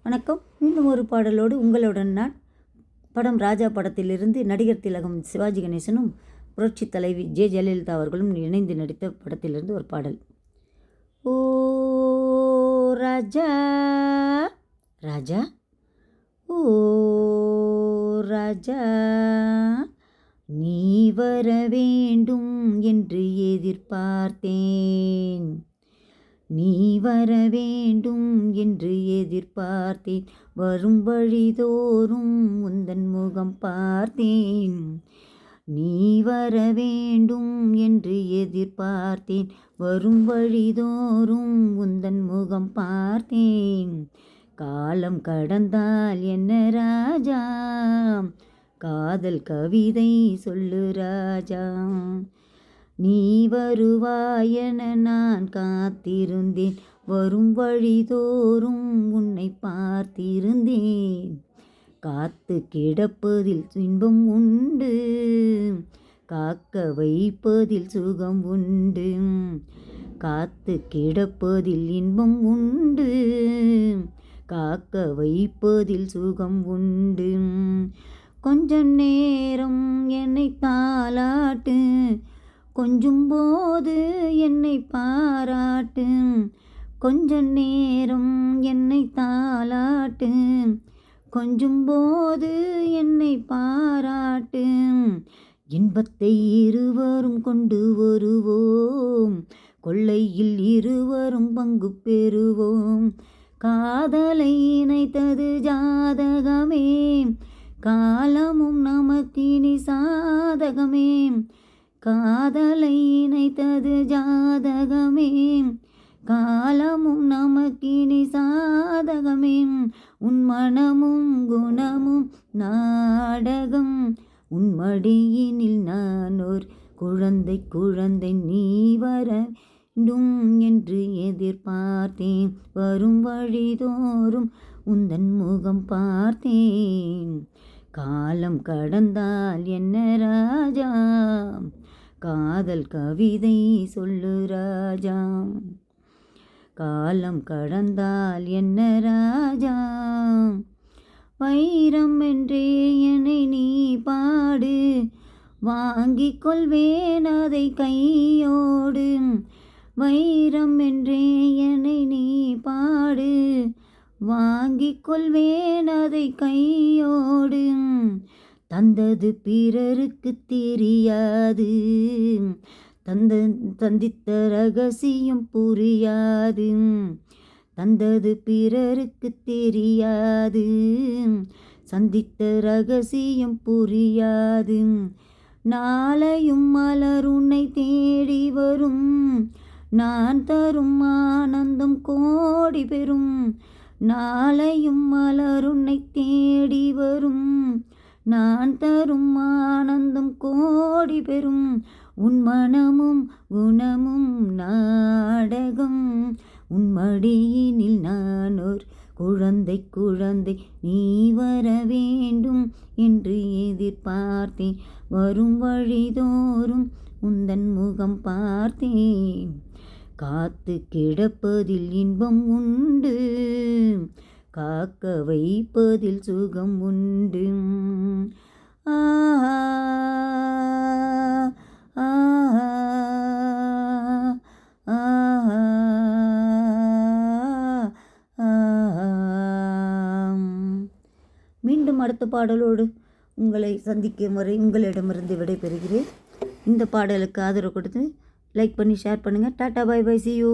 வணக்கம். மீண்டும் ஒரு பாடலோடு உங்களுடன் நான். படம் ராஜா படத்திலிருந்து நடிகர் திலகம் சிவாஜி கணேசனும் புரட்சி தலைவி ஜெ ஜெயலலிதா அவர்களும் இணைந்து நடித்த படத்திலிருந்து ஒரு பாடல். ஓ ராஜா ராஜா, ஓ ராஜா, நீ வர வேண்டும் என்று எதிர்பார்த்தேன், நீ வர வேண்டும் என்று எதிர்பார்த்தேன், வரும் வழிதோறும் உந்தன் முகம் பார்த்தேன். நீ வர வேண்டும் என்று எதிர்பார்த்தேன், வரும் வழிதோறும் உந்தன் முகம் பார்த்தேன். காலம் கடந்தால் என்ன ராஜா, காதல் கவிதை சொல்லு ராஜா. நீ வருவாயென நான் காத்திருந்தேன், வரும் வழிதோறும் உன்னை பார்த்திருந்தேன். காத்து கிடப்பதில் இன்பம் உண்டு, காக்க வைப்பதில் சுகம் உண்டு. காத்து கிடப்பதில் இன்பம் உண்டு, காக்க வைப்பதில் சுகம் உண்டு. கொஞ்சம் நேரம் என்னை தாலாட்டு, கொஞ்சும் போது என்னை பாராட்டு. கொஞ்ச நேரம் என்னை தாலாட்டு, கொஞ்சும் போது என்னை பாராட்டு. இன்பத்தை இருவரும் கொண்டு வருவோம், கொள்ளையில் இருவரும் பங்கு பெறுவோம். காதலை இணைத்தது ஜாதகமே, காலமும் நமக்கினி சாதகமே. காதலை இணைத்தது ஜாதகமே, காலமும் நமக்கினி சாதகமே. உன் மனமும் குணமும் நாடகம், உன் மடியினில் நான் ஒரு குழந்தை குழந்தை. நீ வர வேண்டும் என்று எதிர்பார்த்தேன், வரும் வழிதோறும் உந்தன் முகம் பார்த்தேன். காலம் கடந்தால் என்ன ராஜா, காதல் கவிதை சொல்லு ராஜா. காலம் கடந்தால் என்ன ராஜா, வைரம் என்றே என்னை நீ பாடு, வாங்கிக் கொள்வேன் அதை கையோடு. வைரம் என்றே என்னை நீ பாடு, வாங்கிக் கொள்வேன் அதை கையோடு. தந்தது பிறருக்கு தெரியாது, தந்தித்த ரகசியம் புரியாது. தந்தது பிறருக்கு தெரியாது, சந்தித்த ரகசியம் புரியாது. நாளையும் மலர் உன்னை தேடி வரும், நான் தரும் ஆனந்தம் கோடி பெறும். நாளையும் மலர் உன்னை தேடி வரும், நான் தரும் ஆனந்தம் கோடி பெறும். உன் மனமும் குணமும் நாடகம், உன் மடியினில் நான் ஒரு குழந்தை குழந்தை. நீ வர வேண்டும் என்று எதிர்பார்த்தேன், வரும் வழிதோறும் உந்தன் முகம் பார்த்தேன். காத்து கிடப்பதில் இன்பம் உண்டு, காக்க வைப்பதில் சுகம் உண்டு. ஆஹா ஆஹா ஆஹா ஆஹா. மீண்டும் அடுத்த பாடலோடு உங்களை சந்திக்கும் வரை உங்களிடமிருந்து விடைபெறுகிறேன். இந்த பாடலுக்கு ஆதரவு கொடுத்து லைக் பண்ணி ஷேர் பண்ணுங்கள். Tata, bye bye, see you.